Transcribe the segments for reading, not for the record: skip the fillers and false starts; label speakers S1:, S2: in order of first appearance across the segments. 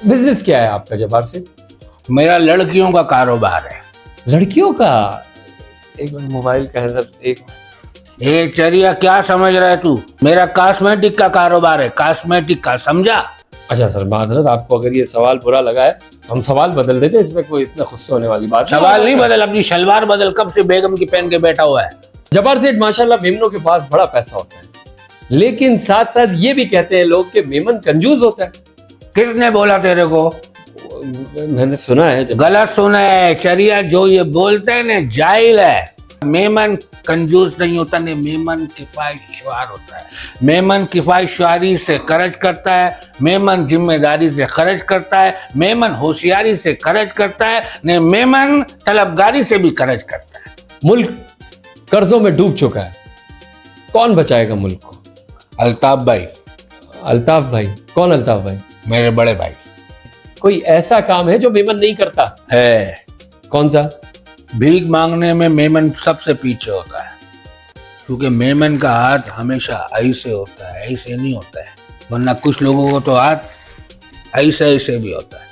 S1: Business क्या है आपका जब्बार सेठ?
S2: मेरा लड़कियों का कारोबार है।
S1: लड़कियों का? एक मिनट, मोबाइल का हैंडल एक मिनट।
S2: ये चरिया क्या समझ रहा है तू? मेरा कॉस्मेटिक का कारोबार है, कॉस्मेटिक का, समझा?
S1: अच्छा सर, मादरत, आपको अगर ये सवाल बुरा लगा है तो हम सवाल बदल देते हैं, इसमें कोई इतना गुस्सा होने वाली बात
S2: सवाल नहीं बदल, अपनी शलवार बदल। कब से बेगम की पहन के बैठा हुआ है?
S1: जब्बार सेठ, माशाल्लाह मेमनों के पास बड़ा पैसा होता है, लेकिन साथ साथ ये भी कहते हैं लोग कि मेमन कंजूस होता है।
S2: किसने बोला तेरे को?
S1: मैंने सुना है।
S2: गलत सुना है चरिया। जो ये बोलते हैं ना, जाहिल है। मेमन कंजूस नहीं होता, ने मेमन किफायतशुआर होता है। मेमन किफायतशुआरी से खर्च करता है, मेमन जिम्मेदारी से खर्च करता है, मेमन होशियारी से खर्च करता है, ने मेमन तलबगारी से भी खर्च करता है।
S1: मुल्क कर्जों में डूब चुका है, कौन बचाएगा मुल्क को?
S2: अल्ताफ भाई।
S1: अल्ताफ भाई? कौन अल्ताफ भाई?
S2: मेरे बड़े भाई।
S1: कोई ऐसा काम है जो मेमन नहीं करता
S2: है।
S1: कौन सा?
S2: भीख मांगने में मेमन सबसे पीछे होता है, क्योंकि मेमन का हाथ हमेशा ऐसे होता है, ऐसे नहीं होता है। वरना कुछ लोगों को तो हाथ ऐसे ऐसे भी होता है।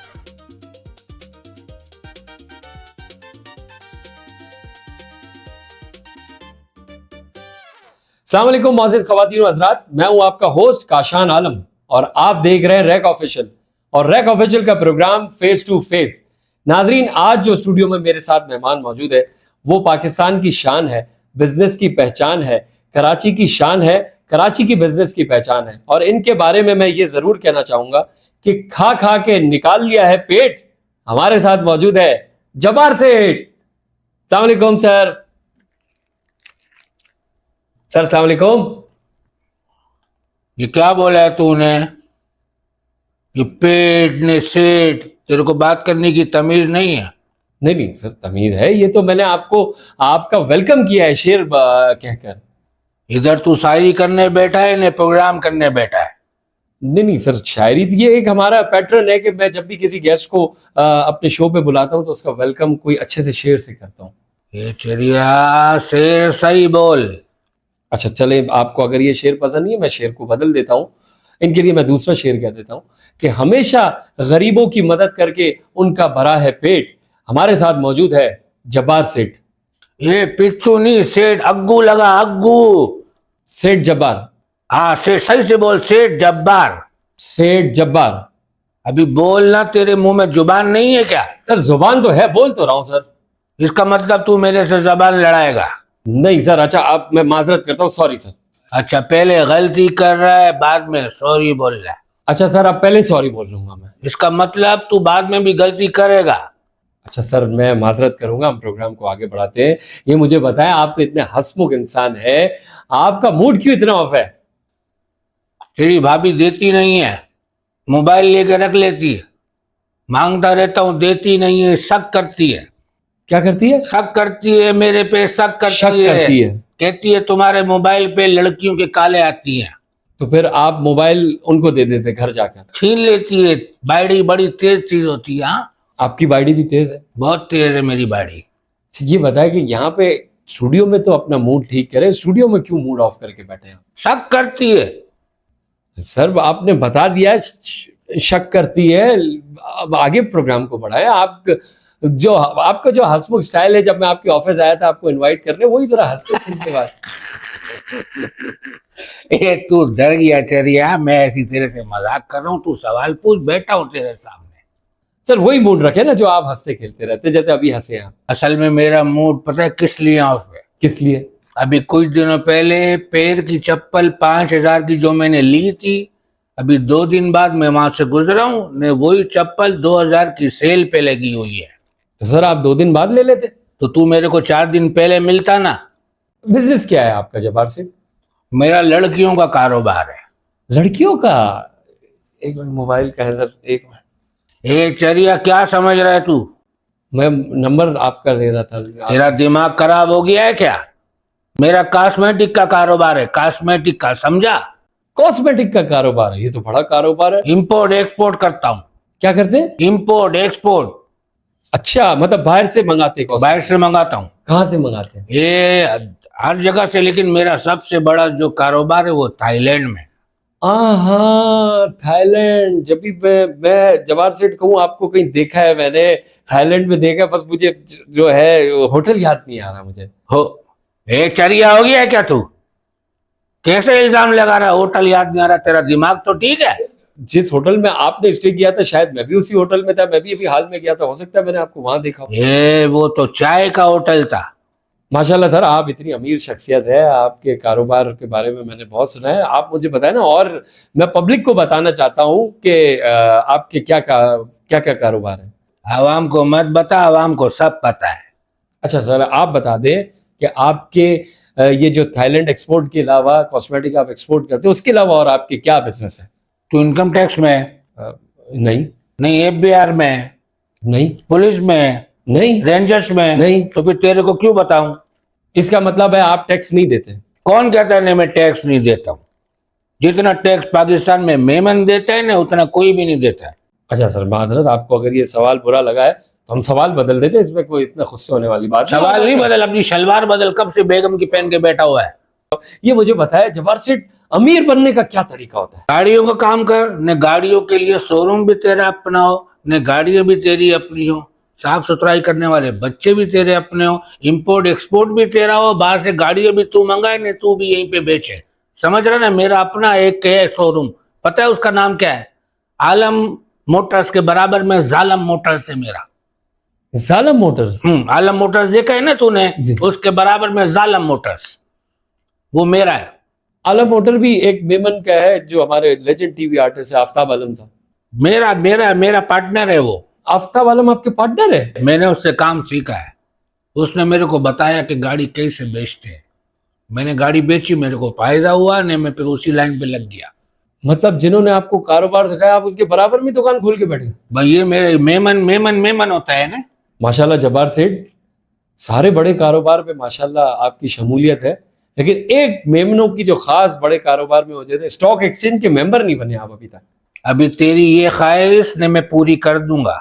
S1: अस्सलाम वालेकुम मोअज़्ज़िज़ ख़वातीन व हज़रात, मैं हूं आपका होस्ट काशान आलम और आप देख रहे हैं रैक ऑफिशियल। और रैक ऑफिशियल का प्रोग्राम फेस टू फेस। नाजरीन, आज जो स्टूडियो में मेरे साथ मेहमान मौजूद है वो पाकिस्तान की शान है, बिजनेस की पहचान है, कराची की शान है, कराची की बिजनेस की पहचान है। और इनके बारे में मैं ये जरूर कहना चाहूंगा कि खा खा के निकाल लिया है पेट। हमारे साथ मौजूद है जब्बार सेठ। अस्सलाम वालेकुम सर। सर अस्सलाम वालेकुम।
S2: ये क्या बोला है तूने? ये पेट ने सेठ, तेरे को बात करने की तमीज नहीं है?
S1: नहीं नहीं सर, तमीज है। ये तो मैंने आपको आपका वेलकम किया है शेर कहकर।
S2: इधर तू शायरी करने बैठा है, ने प्रोग्राम करने बैठा है?
S1: नहीं नहीं सर, शायरी ये एक हमारा पैटर्न है कि मैं जब भी किसी गेस्ट को अपने शो पे बुलाता हूँ तो उसका वेलकम कोई अच्छे से शेर से करता हूँ।
S2: ये चरिया, शेर सही बोल।
S1: अच्छा चले, आपको अगर ये शेर पसंद नहीं है, मैं शेर को बदल देता हूँ। इनके लिए मैं दूसरा शेर कह देता हूँ कि हमेशा गरीबों की मदद करके उनका भरा है पेट। हमारे साथ मौजूद है जब्बार सेठ।
S2: ये पिच्चू नहीं, सेठ अग्गू लगा, अग्गू।
S1: सेठ जब्बार?
S2: हाँ, सेठ सही से बोल, सेठ जब्बार।
S1: सेठ जब्बार।
S2: अभी बोलना, तेरे मुंह में जुबान नहीं है क्या?
S1: सर जुबान तो है, बोल तो रहा हूँ सर।
S2: इसका मतलब तू मेरे से जबान लड़ाएगा?
S1: नहीं सर। अच्छा, आप, मैं माजरत करता हूँ, सॉरी सर।
S2: अच्छा, पहले गलती कर रहा है, बाद में सॉरी बोल रहा है।
S1: अच्छा सर, अब पहले सॉरी बोल लूंगा मैं।
S2: इसका मतलब तू बाद में भी गलती करेगा?
S1: अच्छा सर, मैं माजरत करूंगा। हम प्रोग्राम को आगे बढ़ाते हैं। ये मुझे बताएं, आप तो इतने हंसमुख इंसान है, आपका मूड क्यों इतना ऑफ है?
S2: तेरी भाभी देती नहीं है, मोबाइल लेके रख लेती है, मांगता रहता हूँ, देती नहीं है, शक करती है।
S1: क्या करती है?
S2: शक करती है मेरे पे, शक करती है। कहती है तुम्हारे मोबाइल पे लड़कियों के काले आती हैं।
S1: तो फिर आप मोबाइल उनको दे देते घर जाकर?
S2: छीन लेती है। बाड़ी बड़ी तेज चीज होती है। हाँ,
S1: आपकी बाड़ी भी तेज है?
S2: बहुत तेज है मेरी बाड़ी।
S1: ये बताए कि यहाँ पे स्टूडियो में तो अपना मूड ठीक करे, स्टूडियो में क्यों मूड ऑफ करके बैठे हैं?
S2: शक करती है।
S1: सर आपने बता दिया शक करती है, अब आगे प्रोग्राम को बढ़ाए। आप जो आपका जो हंसमुख स्टाइल है, जब मैं आपके ऑफिस आया था आपको इनवाइट करने, वही जरा हंसते खेलते बात।
S2: ए तू डर गया चरिया, मैं ऐसी तेरे से मजाक कर रहा हूँ, तू सवाल पूछ, बैठा हूँ तेरे सामने।
S1: सर वही मूड रखे ना जो आप हंसते खेलते रहते, जैसे अभी हंसे आप।
S2: असल में मेरा मूड पता है किस लिए ऑफ है?
S1: किस लिए?
S2: अभी कुछ दिनों पहले पैर की चप्पल 5,000 की जो मैंने ली थी, अभी 2 दिन बाद मैं वहां से गुजरा हूँ ने वही चप्पल 2,000 की सेल पे लगी हुई है।
S1: तो सर आप 2 दिन बाद ले लेते
S2: तो तू मेरे को 4 दिन पहले मिलता ना।
S1: बिजनेस क्या है आपका जब्बार सेठ?
S2: मेरा लड़कियों का कारोबार है।
S1: लड़कियों का? एक मिनट, मोबाइल का हैंडल एक मिनट।
S2: ए चरिया, क्या समझ रहा है तू?
S1: मैं नंबर आपका ले रहा था।
S2: तेरा दिमाग खराब हो गया है क्या? मेरा कॉस्मेटिक का कारोबार है, कॉस्मेटिक का, समझा?
S1: कॉस्मेटिक का कारोबार है? ये तो बड़ा कारोबार है।
S2: इंपोर्ट एक्सपोर्ट करता हूँ।
S1: क्या करते हैं?
S2: Import export.
S1: अच्छा, मतलब बाहर से मंगाते हैं?
S2: बाहर से मंगाता हूँ।
S1: कहाँ से मंगाते हैं?
S2: ये हर जगह से, लेकिन मेरा सबसे बड़ा जो कारोबार है वो थाईलैंड में।
S1: हाँ, थाईलैंड। जब भी मैं जवाहर सेठ कहूँ आपको कहीं देखा है मैंने, थाईलैंड में देखा है, बस मुझे जो है होटल याद नहीं आ रहा मुझे।
S2: हो, एक चरिया हो गया है क्या तू? कैसे इल्जाम लगा रहा है? होटल याद नहीं आ रहा? तेरा दिमाग तो ठीक है?
S1: जिस होटल में आपने स्टे किया था शायद मैं भी उसी होटल में था, मैं भी अभी हाल में गया था, हो सकता है मैंने आपको वहां देखा हो।
S2: ये वो तो चाय का होटल था।
S1: माशाल्लाह सर, आप इतनी अमीर शख्सियत है, आपके कारोबार के बारे में मैंने बहुत सुना है। आप मुझे बताएं ना, और मैं पब्लिक को बताना चाहता हूँ कि आपके क्या क्या कारोबार है।
S2: आवाम को मत बता, आवाम को सब पता है।
S1: अच्छा सर, आप बता दें कि आपके ये जो थाईलैंड एक्सपोर्ट के अलावा कॉस्मेटिक आप एक्सपोर्ट करते हैं, उसके अलावा और आपके क्या बिजनेस है?
S2: तू इनकम टैक्स में?
S1: नहीं।
S2: नहीं, एफबीआर में?
S1: नहीं।
S2: पुलिस में?
S1: नहीं।
S2: रेंजर्स में?
S1: नहीं।
S2: तो फिर तेरे को क्यों बताऊं?
S1: इसका मतलब है आप टैक्स नहीं देते?
S2: कौन कहता है नहीं मैं टैक्स नहीं देता हूं? जितना टैक्स पाकिस्तान में मेमन देता है ना, उतना कोई भी नहीं देता है।
S1: अच्छा सर, माजरत, आपको अगर ये सवाल बुरा लगा है तो हम सवाल बदल देते हैं, इसमें कोई इतना गुस्से होने वाली बात
S2: सवाल नहीं बदल, अपनी शलवार बदल। कब से बेगम की पहन के बैठा हुआ है?
S1: ये मुझे बताया, जवाहर सेठ अमीर बनने का क्या तरीका होता है?
S2: गाड़ियों का काम कर, न गाड़ियों के लिए शोरूम भी तेरा अपना हो, न गाड़ियां भी तेरी अपनी हो, साफ सुथराई करने वाले बच्चे भी तेरे अपने हो, इंपोर्ट एक्सपोर्ट भी तेरा हो, बाहर से गाड़ियां भी तू मंगाए ने तू भी यहीं पे बेचे। समझ रहा ना? मेरा अपना एक है शोरूम, पता है उसका नाम क्या है? आलम मोटर्स के बराबर में जालम मोटर्स है मेरा।
S1: जालम मोटर्स?
S2: आलम मोटर्स देखा है ना तूने?
S1: जी।
S2: उसके बराबर में जालम मोटर्स, वो मेरा है।
S1: आलम मोटर भी एक मेमन का है, जो हमारे लेजेंड टीवी आर्टिस्ट है आफ्ताब आलम साहब।
S2: मेरा मेरा मेरा पार्टनर है वो।
S1: आफ्ताब आलम आपके पार्टनर है?
S2: मैंने उससे काम सीखा है। उसने मेरे को बताया कि गाड़ी कैसे बेचते हैं। मैंने गाड़ी बेची, मेरे को फायदा हुआ ने, मैं फिर उसी लाइन पे लग गया।
S1: मतलब जिन्होंने आपको कारोबार सिखाया आप उसके बराबर में दुकान खोल के बैठ गए?
S2: भाई ये मेरे मेमन मेमन मेमन होता है ना।
S1: माशाल्लाह जब्बार सेठ, सारे बड़े कारोबार में माशाल्लाह आपकी शमूलियत है, लेकिन एक मेमनों की जो खास बड़े कारोबार में हो जाते, स्टॉक एक्सचेंज के मेंबर नहीं बने आप अभी तक।
S2: अभी तेरी ये ख्वाहिश ने मैं पूरी कर दूंगा।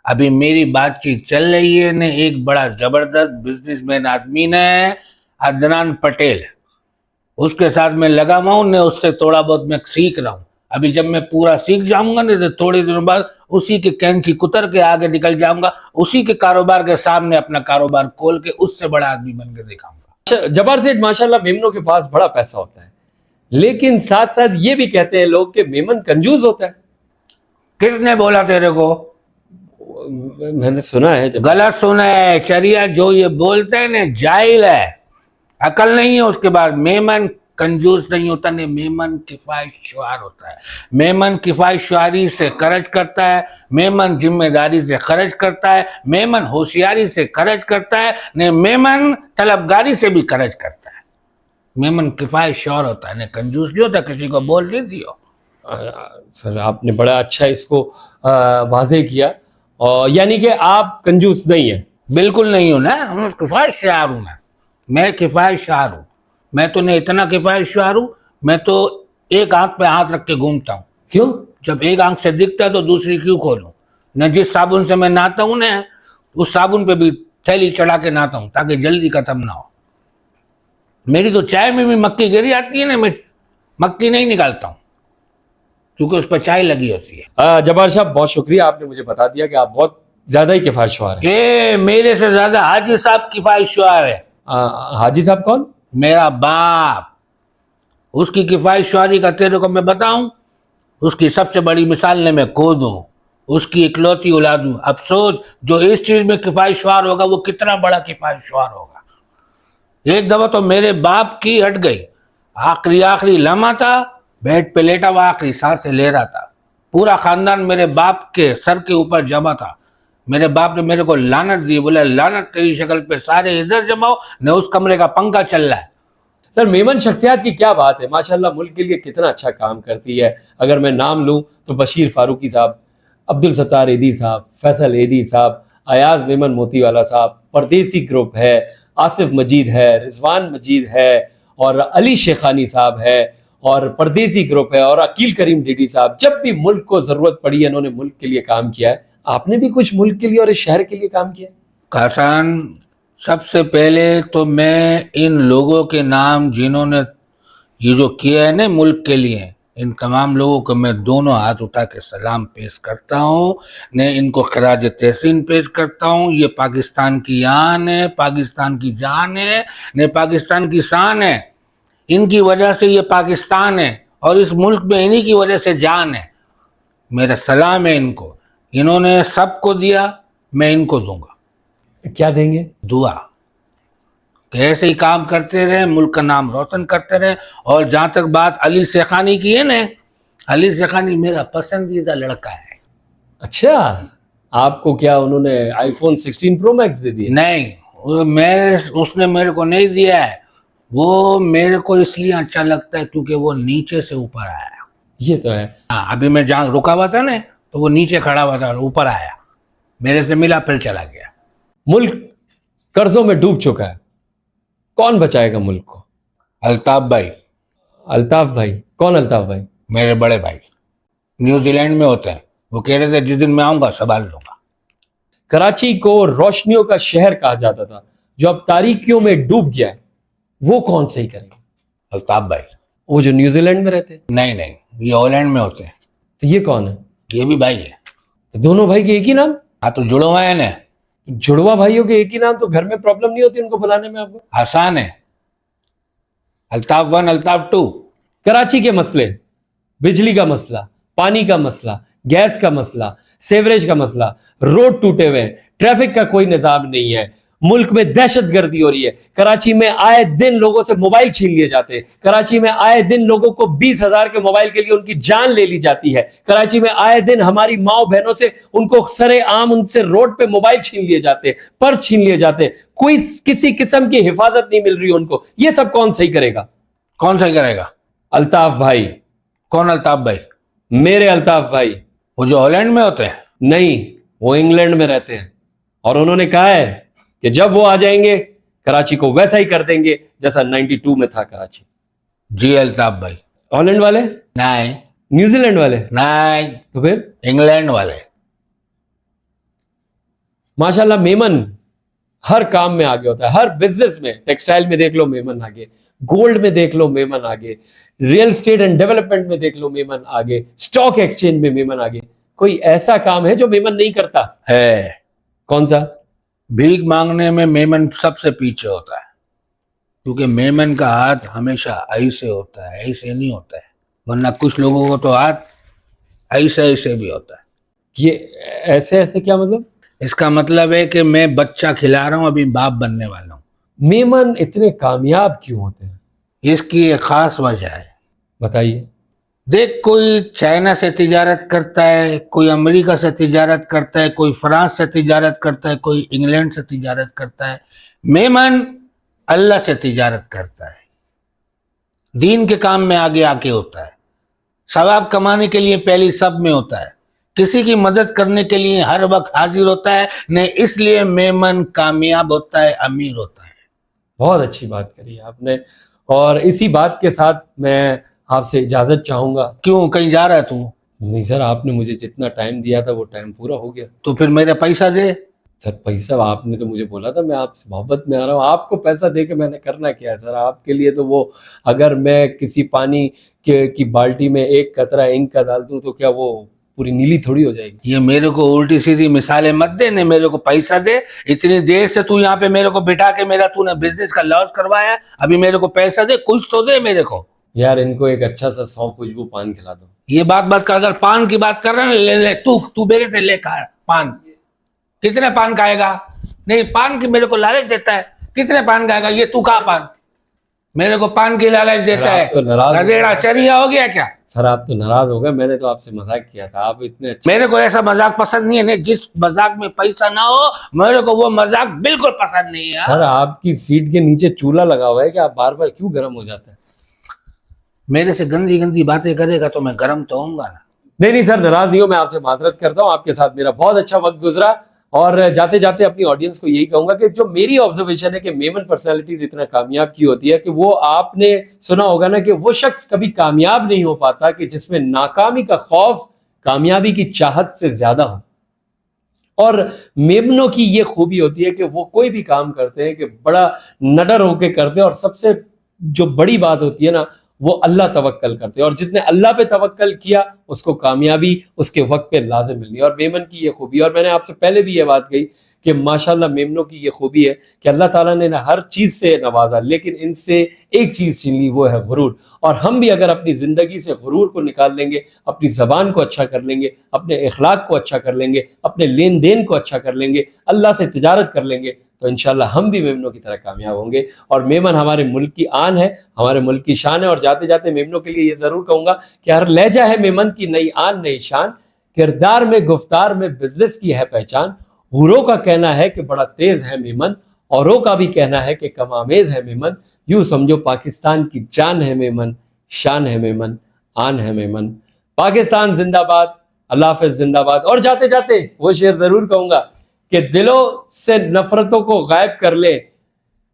S2: अभी मेरी बातचीत चल रही है ने एक बड़ा जबरदस्त बिजनेसमैन आदमी ने, अदनान पटेल, उसके साथ मैं लगा हुआ हूं ने, उससे थोड़ा बहुत मैं सीख रहा हूं। अभी जब मैं पूरा सीख जाऊंगा ना, तो थोड़े दिनों बाद उसी के कैंची कुतर के आगे निकल जाऊंगा, उसी के कारोबार के सामने अपना कारोबार खोल के उससे बड़ा आदमी बन के दिखाऊंगा।
S1: जब्बार सेठ माशाल्लाह मेमनों के पास बड़ा पैसा होता है, लेकिन साथ साथ ये भी कहते हैं लोग कि मेमन कंजूस होता है।
S2: किसने बोला तेरे को?
S1: मैंने सुना है। जब
S2: गलत सुना है चरिया, जो ये बोलते हैं ना जाहिल है, अकल नहीं है उसके बाद। मेमन कंजूस नहीं होता ने, मेमन किफायतशुआर होता है। मेमन किफायतशुआरी से खर्च करता है, मेमन जिम्मेदारी से खर्च करता है, मेमन होशियारी से खर्च करता है ने, मेमन तलबगारी से भी खर्च करता है। मेमन किफायतशुआर होता है ने, कंजूस नहीं होता। किसी को बोल नहीं दियो।
S1: सर आपने बड़ा अच्छा इसको वाजे किया, और यानी कि आप कंजूस नहीं है?
S2: बिल्कुल नहीं हूं ना, मैं किफायतशुआर हूं। मैं किफायतशुआर हूं। मैं तो नहीं इतना किफायतशुआर हूं, मैं तो एक आंख पे हाथ रख के घूमता हूं।
S1: क्यों?
S2: जब एक आंख से दिखता है तो दूसरी क्यों खोलूं? न जिस साबुन से मैं नहाता हूं ना, उस साबुन पे भी थैली चढ़ा के नहाता हूं ताकि जल्दी खत्म ना हो। मेरी तो चाय में भी मक्खी गिरी आती है ना, मैं मक्खी नहीं निकालता हूं क्योंकि उस पर चाय लगी होती है।
S1: जब्बार साहब बहुत शुक्रिया, आपने मुझे बता दिया कि आप बहुत ज्यादा ही किफायतशुआर हैं।
S2: ये मेरे से ज्यादा हाजी साहब किफायतशुआर है।
S1: हाजी साहब कौन?
S2: मेरा बाप। उसकी किफायतशुआरी का तेरे को मैं बताऊं, उसकी सबसे बड़ी मिसाल ने मैं खुद हूं, उसकी इकलौती औलाद हूं। अब सोच, जो इस चीज में किफायतशुआर होगा वो कितना बड़ा किफायतशुआर होगा। एक दफा तो मेरे बाप की हट गई, आखिरी आखिरी लम्हा था, बेड पे लेटा हुआ आखिरी सांसें ले रहा था। पूरा खानदान मेरे बाप के सर के ऊपर जमा था। मेरे बाप ने मेरे को लानत दी, बोला लानत तेरी शक्ल पे, सारे इधर जमाओ न, उस कमरे का पंखा चल रहा है।
S1: सर मेमन शख्सियत की क्या बात है, माशाल्लाह मुल्क के लिए कितना अच्छा काम करती है। अगर मैं नाम लूं तो बशीर फारूकी साहब, अब्दुल सत्तार एदी साहब, फैसल एदी साहब, अयाज मेमन मोतीवाला साहब, परदेसी ग्रुप है, आसिफ मजीद है, रिजवान मजीद है, और अली शेखानी साहब है, और परदेसी ग्रुप है, और अकील करीम डीडी साहब। जब भी मुल्क को जरूरत पड़ी है इन्होंने मुल्क के लिए काम किया है। आपने भी कुछ मुल्क के लिए और इस शहर के लिए काम किया?
S2: कासान, सबसे पहले तो मैं इन लोगों के नाम जिन्होंने ये जो किया है ना मुल्क के लिए, इन तमाम लोगों को मैं दोनों हाथ उठा के सलाम पेश करता हूँ, ने इनको खराज तहसीन पेश करता हूँ। ये पाकिस्तान की आन है, पाकिस्तान की जान है, ने पाकिस्तान की शान है। इनकी वजह से ये पाकिस्तान है और इस मुल्क में इन्हीं की वजह से जान है। मेरा सलाम है इनको। इन्होंने सबको दिया, मैं इनको दूंगा।
S1: क्या देंगे?
S2: दुआ कि ऐसे ही काम करते रहे, मुल्क का नाम रोशन करते रहे। और जहां तक बात अली शेखानी की है ना, अली शेखानी मेरा पसंदीदा लड़का है।
S1: अच्छा, आपको क्या उन्होंने आईफोन 16 प्रो मैक्स दे दिया?
S2: नहीं, उसने मेरे को नहीं दिया है। वो मेरे को इसलिए अच्छा लगता है क्योंकि वो नीचे से ऊपर आया।
S1: ये तो है।
S2: हाँ, अभी मैं जहाँ रुका हुआ था ना, तो वो नीचे खड़ा हुआ था और ऊपर आया, मेरे से मिला, फिर चला गया।
S1: मुल्क कर्जों में डूब चुका है, कौन बचाएगा मुल्क को?
S2: अल्ताफ भाई।
S1: अल्ताफ भाई? कौन अल्ताफ भाई?
S2: मेरे बड़े भाई न्यूजीलैंड में होते हैं। वो कह रहे थे जिस दिन मैं आऊंगा संभाल लूंगा।
S1: कराची को रोशनियों का शहर कहा जाता था, जो अब तारीकियों में डूब गया है, वो कौन सही करेगा?
S2: अल्ताफ भाई।
S1: वो जो न्यूजीलैंड में रहते हैं?
S2: नहीं, ये हॉलैंड में होते हैं।
S1: तो ये कौन है?
S2: ये भी भाई है।
S1: तो दोनों भाई के एक ही नाम?
S2: हाँ, तो जुड़ो हुआ है ना।
S1: जुड़वा भाइयों के एक ही नाम, तो घर में प्रॉब्लम नहीं होती उनको बुलाने में आपको?
S2: आसान है, अल्ताफ 1, अल्ताफ 2।
S1: कराची के मसले, बिजली का मसला, पानी का मसला, गैस का मसला, सेवरेज का मसला, रोड टूटे हुए हैं, ट्रैफिक का कोई निजाम नहीं है, मुल्क में दहशतगर्दी हो रही है, कराची में आए दिन लोगों से मोबाइल छीन लिए जाते हैं, कराची में आए दिन लोगों को 20,000 के मोबाइल के लिए उनकी जान ले ली जाती है, कराची में आए दिन हमारी माओ बहनों से उनको सरेआम उनसे रोड पे मोबाइल छीन लिए जाते हैं, पर्स छीन लिए जाते हैं, कोई किसी किस्म की हिफाजत नहीं मिल रही उनको। ये सब कौन सही करेगा?
S2: कौन सही करेगा?
S1: अल्ताफ भाई।
S2: कौन अल्ताफ भाई?
S1: मेरे अल्ताफ भाई।
S2: वो जो हॉलैंड में होते हैं?
S1: नहीं, वो इंग्लैंड में रहते हैं और उन्होंने कहा है कि जब वो आ जाएंगे कराची को वैसा ही कर देंगे जैसा 92 में था कराची।
S2: जी अल्ताफ भाई।
S1: हॉलैंड वाले?
S2: नहीं।
S1: न्यूजीलैंड वाले?
S2: नहीं।
S1: तो फिर?
S2: इंग्लैंड वाले।
S1: माशाल्लाह, मेमन हर काम में आगे होता है, हर बिजनेस में। टेक्सटाइल में देख लो मेमन आगे, गोल्ड में देख लो मेमन आगे, रियल एस्टेट एंड डेवलपमेंट में देख लो मेमन आगे, स्टॉक एक्सचेंज में मेमन आगे। कोई ऐसा काम है जो मेमन नहीं करता?
S2: है।
S1: कौन सा?
S2: भीख मांगने में मेमन सबसे पीछे होता है, क्योंकि मेमन का हाथ हमेशा ऐसे होता है, ऐसे नहीं होता है। वरना कुछ लोगों को तो हाथ ऐसे ऐसे भी होता है।
S1: ये ऐसे ऐसे क्या मतलब?
S2: इसका मतलब है कि मैं बच्चा खिला रहा हूं, अभी बाप बनने वाला हूं।
S1: मेमन इतने कामयाब क्यों होते हैं?
S2: इसकी एक खास वजह है।
S1: बताइए।
S2: देख, कोई चाइना से तिजारत करता है, कोई अमेरिका से तिजारत करता है, कोई फ्रांस से तिजारत करता है, कोई इंग्लैंड से तिजारत करता है। मेमन अल्लाह से तिजारत करता है, दीन के काम में आगे आके होता है, सवाब कमाने के लिए पहली सब में होता है, किसी की मदद करने के लिए हर वक्त हाजिर होता है। ने इसलिए मेमन कामयाब होता है, अमीर होता है।
S1: बहुत अच्छी बात करी आपने, और इसी बात के साथ मैं आपसे इजाजत चाहूंगा।
S2: क्यों, कहीं जा रहा है तू?
S1: नहीं सर, आपने मुझे जितना टाइम दिया था वो टाइम पूरा हो गया।
S2: तो फिर मेरा पैसा दे।
S1: सर पैसा आपने तो मुझे बोला था, मैं आपसे मोहब्बत में आ रहा हूँ, आपको पैसा दे के मैंने करना क्या है सर? आपके लिए तो वो, अगर मैं किसी पानी की बाल्टी में एक कतरा इंक का डाल दूं तो क्या वो पूरी नीली थोड़ी हो जाएगी?
S2: ये मेरे को उल्टी सीधी मिसालें मत दे, ने मेरे को पैसा दे। इतनी देर से तू यहाँ पे मेरे को बिठा के मेरा तूने बिजनेस का लॉस करवाया, अभी मेरे को पैसा दे, कुछ तो दे मेरे को।
S1: यार इनको एक अच्छा सा 100 खुशबू पान खिला दो।
S2: ये बात कर, अगर पान की बात कर रहे हैं, ले ले तू मेरे से ले खा पान। कितने पान खाएगा? नहीं, पान की मेरे को लालच देता है। कितने पान खाएगा? ये तू खा पान, मेरे को पान की लालच देता है।
S1: तो
S2: गधेड़ा चरिया हो गया क्या?
S1: सर आप तो नाराज हो गए, मैंने तो आपसे मजाक किया था, आप इतने अच्छे।
S2: मेरे को ऐसा मजाक पसंद नहीं है। जिस मजाक में पैसा ना हो, मेरे को वो मजाक बिल्कुल पसंद नहीं है।
S1: सर आपकी सीट के नीचे चूल्हा लगा हुआ है कि आप बार बार क्यों गर्म हो जाते हैं?
S2: मेरे से गंदी गंदी बातें करेगा तो मैं गर्म तो होऊंगा ना।
S1: नहीं सर, नाराज नहीं हो, मैं आपसे माजरत करता हूँ। आपके साथ मेरा बहुत अच्छा वक्त गुजरा, और जाते जाते अपनी ऑडियंस को यही कहूंगा कि जो मेरी ऑब्जर्वेशन है कि मेमन पर्सनालिटीज इतना कामयाब की होती है कि वो, आपने सुना होगा ना कि वो शख्स कभी कामयाब नहीं हो पाता कि जिसमें नाकामी का खौफ कामयाबी की चाहत से ज्यादा हो। और मेमनों की ये खूबी होती है कि वो कोई भी काम करते हैं कि बड़ा नडर होके करते हैं, और सबसे जो बड़ी बात होती है ना, वो अल्लाह तवक्कल करते हैं, और जिसने अल्लाह पे तवक्कल किया उसको कामयाबी उसके वक्त पे लाजिम मिलनी है। और मेमन की ये खूबी, और मैंने आपसे पहले भी ये बात कही कि माशाल्लाह मेमनों की ये खूबी है कि अल्लाह ताला ने ना हर चीज़ से नवाजा, लेकिन इनसे एक चीज़ छीन ली, वो है गुरूर। और हम भी अगर अपनी ज़िंदगी से गुरूर को निकाल लेंगे, अपनी ज़बान को अच्छा कर लेंगे, अपने इखलाक को अच्छा कर लेंगे, अपने लेन देन को अच्छा कर लेंगे, अल्लाह से तिजारत कर लेंगे, तो इंशाल्लाह हम भी मेमनों की तरह कामयाब होंगे। और मेमन हमारे मुल्क की आन है, हमारे मुल्क की शान है। और जाते जाते मेमनों के लिए ये ज़रूर कहूँगा कि हर लहजा है मेमन की नई आन नई शान, किरदार में गुफ्तार में बिजनेस की है पहचान। हुरों का कहना है कि बड़ा तेज है मेमन, औरों का भी कहना है कि कमामेज है मेमन। यूं समझो पाकिस्तान की जान है मेमन, शान है मेमन, आन है मेमन। पाकिस्तान जिंदाबाद, अल्लाह हाफिज जिंदाबाद। और जाते जाते वो शेर जरूर कहूंगा कि दिलों से नफरतों को गायब कर ले,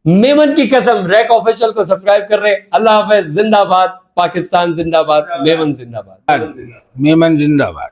S1: मेमन की कसम रैक ऑफिशियल को सब्सक्राइब कर रहे। अल्लाह हाफिज जिंदाबाद, पाकिस्तान जिंदाबाद, मेमन जिंदाबाद।
S2: मेमन जिंदाबाद।